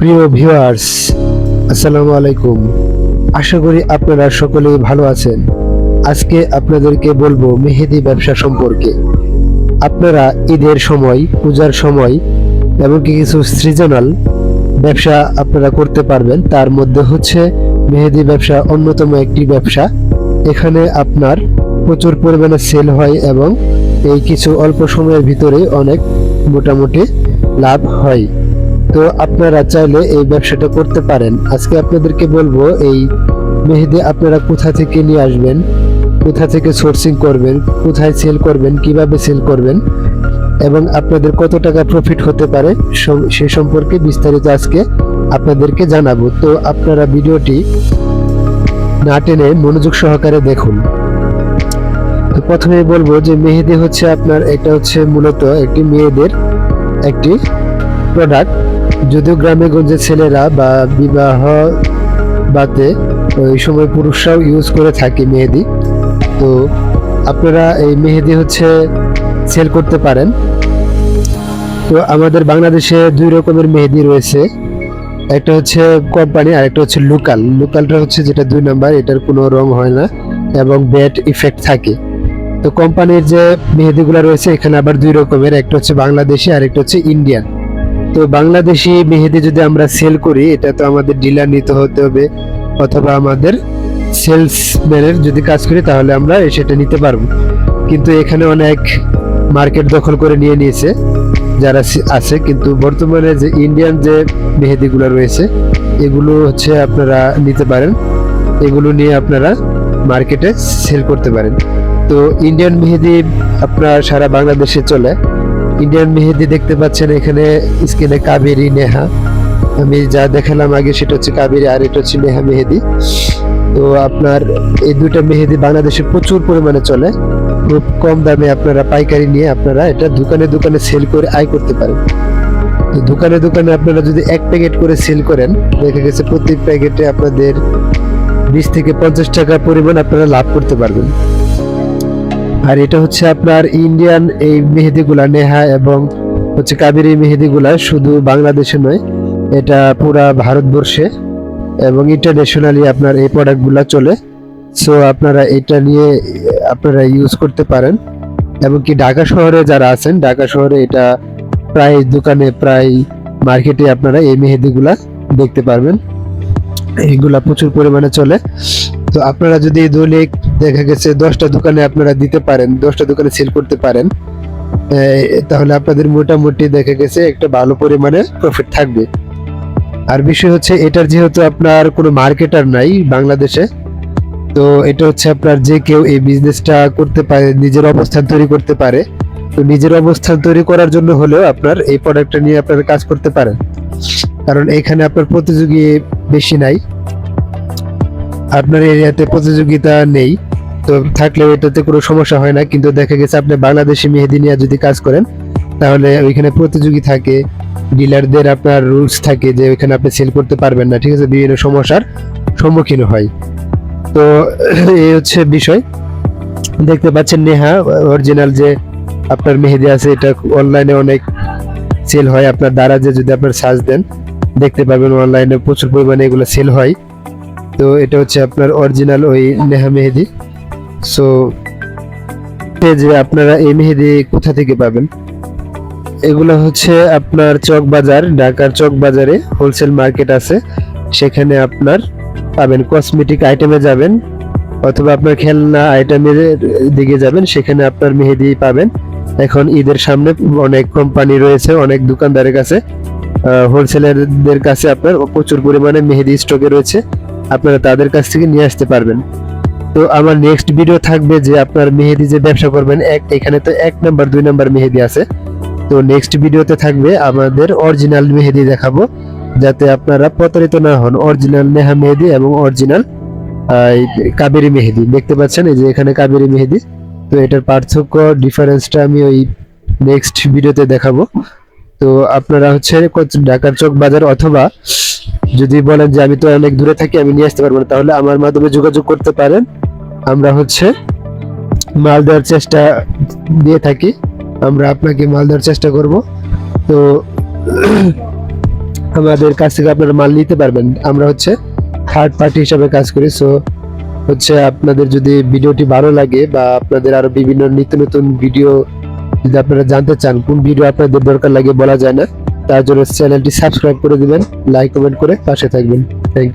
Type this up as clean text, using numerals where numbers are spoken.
প্রিয় ভিউয়ার্স, আসসালামু আলাইকুম। আশা করি আপনারা সকলেই ভালো আছেন। আজকে আপনাদেরকে বলবো মেহেদি ব্যবসা সম্পর্কে। আপনারা ঈদের সময়, পূজার সময় এমনকি কিছু সৃজনাল ব্যবসা আপনারা করতে পারবেন। তার মধ্যে হচ্ছে মেহেদি ব্যবসা অন্যতম একটি ব্যবসা। এখানে আপনার প্রচুর পরিমাণে সেল হয় এবং এই কিছু অল্প সময়ের ভিতরে অনেক মোটামুটি লাভ হয়। তো আপনারা চাইলে এই ব্যবসাটা করতে পারেন। আজকে আপনাদেরকে বলবো এই মেহেদি আপনারা কোথা থেকে নিয়ে আসবেন, কোথা থেকে সোর্সিং করবেন, কোথায় সেল করবেন, কিভাবে সেল করবেন এবং আপনাদের কত টাকা প্রফিট হতে পারে সে সম্পর্কে বিস্তারিত আজকে আপনাদেরকে জানাবো। তো আপনারা ভিডিওটি না টেনে মনোযোগ সহকারে দেখুন। তো প্রথমে বলবো যে মেহেদি হচ্ছে আপনার, এটা হচ্ছে মূলত একটি মেয়েদের একটি প্রোডাক্ট। যদিও গ্রামে গঞ্জে ছেলেরা বা বিবাহ বাতে ওই সময় পুরুষরাও ইউজ করে থাকে মেহেদি। তো আপনারা এই মেহেদি হচ্ছে সেল করতে পারেন। তো আমাদের বাংলাদেশে দুই রকমের মেহেদি রয়েছে, একটা হচ্ছে কোম্পানি আর একটা হচ্ছে লোকাল। লোকালটা হচ্ছে যেটা 2 নাম্বার, এটার কোনো রং হয় না এবং ব্যাড ইফেক্ট থাকে। তো কোম্পানির যে মেহেদিগুলো রয়েছে এখানে আবার দুই রকমের, একটা হচ্ছে বাংলাদেশি আর একটা হচ্ছে ইন্ডিয়ান। তো বাংলাদেশি মেহেদি যদি আমরা সেল করি, এটা তো আমাদের ডিলার নিতে হতে হবে অথবা আমাদের সেলসম্যানের যদি কাজ করি তাহলে আমরা সেটা নিতে পারবো। কিন্তু এখানে অনেক মার্কেট দখল করে নিয়েছে যারা আছে। কিন্তু বর্তমানে যে ইন্ডিয়ান যে মেহেদিগুলো রয়েছে এগুলো হচ্ছে আপনারা নিতে পারেন, এগুলো নিয়ে আপনারা মার্কেটে সেল করতে পারেন। তো ইন্ডিয়ান মেহেদি আপনার সারা বাংলাদেশে চলে। ইন্ডিয়ান মেহেদি দেখতে পাচ্ছেন এখানে স্ক্রিনে কাবেরী, নেহা। আমি যা দেখালাম আগে সেটা হচ্ছে কাবেরী আর এটা হচ্ছে নেহা মেহেদি। তো আপনার এই দুইটা মেহেদি বাংলাদেশে প্রচুর পরিমাণে চলে। খুব কম দামে আপনারা পাইকারি নিয়ে আপনারা এটা দোকানে দোকানে সেল করে আয় করতে পারেন। তো দোকানে দোকানে আপনারা যদি 1 প্যাকেট করে সেল করেন, দেখা গেছে প্রতি প্যাকেটে আপনাদের 20 থেকে 50 টাকা পরিমাণ আপনারা লাভ করতে পারবেন। আর এটা হচ্ছে আপনার ইন্ডিয়ান এই মেহেদিগুলা, নেহা এবং হচ্ছে কাবেরী মেহেদিগুলা শুধু বাংলাদেশে নয়, এটা পুরা ভারতবর্ষে এবং ইন্টারন্যাশনালি আপনার এই প্রোডাক্টগুলা চলে। সো আপনারা এটা নিয়ে আপনারা ইউজ করতে পারেন। এবং কি ঢাকা শহরে যারা আছেন, ঢাকা শহরে এটা প্রায় দোকানে, প্রায় মার্কেটে আপনারা এই মেহেদিগুলা দেখতে পারবেন। এইগুলা প্রচুর পরিমাণে চলে। তো আপনারা যদি দৈনিক দেখা গেছে 10টা দোকানে আপনারা দিতে পারেন, 10টা দোকানে সেল করতে পারেন, তাহলে আপনাদের মোটামুটি দেখা গেছে একটা ভালো পরিমাণে প্রফিট থাকবে। আর বিষয় হচ্ছে এটার যেহেতু আপনার কোনো মার্কেটার নাই বাংলাদেশে, তো এটা হচ্ছে আপনার যে কেউ এই বিজনেসটা করতে পারে, নিজের অবস্থান তৈরি করতে পারে। তো নিজের অবস্থান তৈরি করার জন্য হলেও আপনার এই প্রোডাক্টটা নিয়ে আপনারা কাজ করতে পারেন, কারণ এখানে আপনার প্রতিযোগী বেশি নাই, আপনার এরিয়াতে প্রতিযোগিতা নেই। তো থাকলেও এটাতে কোনো সমস্যা হয় না। কিন্তু দেখা গেছে আপনি বাংলাদেশি মেহেদি নিয়ে যদি কাজ করেন তাহলে ওইখানে প্রতিযোগী থাকে, ডিলারদের আপনার রুলস থাকে যে ওইখানে আপনি সেল করতে পারবেন না, ঠিক আছে, বিভিন্ন সমস্যার সম্মুখীন হয়। তো এই হচ্ছে বিষয়। দেখতে পাচ্ছেন নেহা অরিজিনাল যে আপনার মেহেদি আছে, এটা অনলাইনে অনেক সেল হয়। আপনার দারাজে যদি আপনার সার্চ দেন দেখতে পাবেন অনলাইনে প্রচুর পরিমাণে এগুলো সেল হয়। তো এটা হচ্ছে আপনার অরিজিনাল ওই নেহা মেহেদি। সো যে আপনারা এই মেহেদি কোথা থেকে পাবেন, এগুলো হচ্ছে আপনার চক বাজার, ঢাকার চক বাজারে হোলসেল মার্কেট আছে, সেখানে আপনার পাবেন। কসমেটিক আইটেমে যাবেন অথবা আপনার খেলনা আইটেমের দিকে যাবেন, সেখানে আপনার মেহেদি পাবেন। এখন ঈদের সামনে অনেক কোম্পানি রয়েছে, অনেক দোকানদারের কাছে, হোলসেলারদের কাছে আপনার প্রচুর পরিমাণে মেহেদি স্টকে রয়েছে, আপনারা তাদের কাছ থেকে নিয়ে আসতে পারবেন। তো আমার নেক্সট ভিডিও থাকবে যে আপনার মেহেদি যে ব্যবসা করবেন, এখানে তো 1 নাম্বার 2 নাম্বার মেহেদি আছে। তো নেক্সট ভিডিওতে থাকবে আমাদের অরিজিনাল মেহেদি দেখাবো, যাতে আপনারা প্রতারিত না হন। অরিজিনাল নেহা মেহেদি এবং অরিজিনাল কাবেরী মেহেদি দেখতে পাচ্ছেন, এই যে এখানে কাবেরী মেহেদি। তো এটার পার্থক্য, ডিফারেন্সটা আমি ওই নেক্সট ভিডিওতে দেখাবো। তো আপনারা হচ্ছে ঢাকার চক বাজার অথবা যদি বলেন যে আমি তো অনেক দূরে থাকি, আমি নিয়ে আসতে পারবো না, তাহলে আমার মাধ্যমে যোগাযোগ করতে পারেন। আমরা হচ্ছে মাল দেওয়ার চেষ্টা দিয়ে থাকি, আমরা আপনাকে মাল দেওয়ার চেষ্টা করব। তো আমাদের কাছ থেকে আপনারা মাল নিতে পারবেন। আমরা হচ্ছে থার্ড পার্টি হিসাবে কাজ করি। সো হচ্ছে আপনাদের যদি ভিডিওটি ভালো লাগে বা আপনাদের আরো বিভিন্ন নিত্য নতুন ভিডিও যদি আপনারা জানতে চান, কোন ভিডিও আপনাদের দরকার লাগে বলা যায় না, তার জন্য চ্যানেলটি সাবস্ক্রাইব করে দিবেন, লাইক কমেন্ট করে পাশে থাকবেন। Thank you.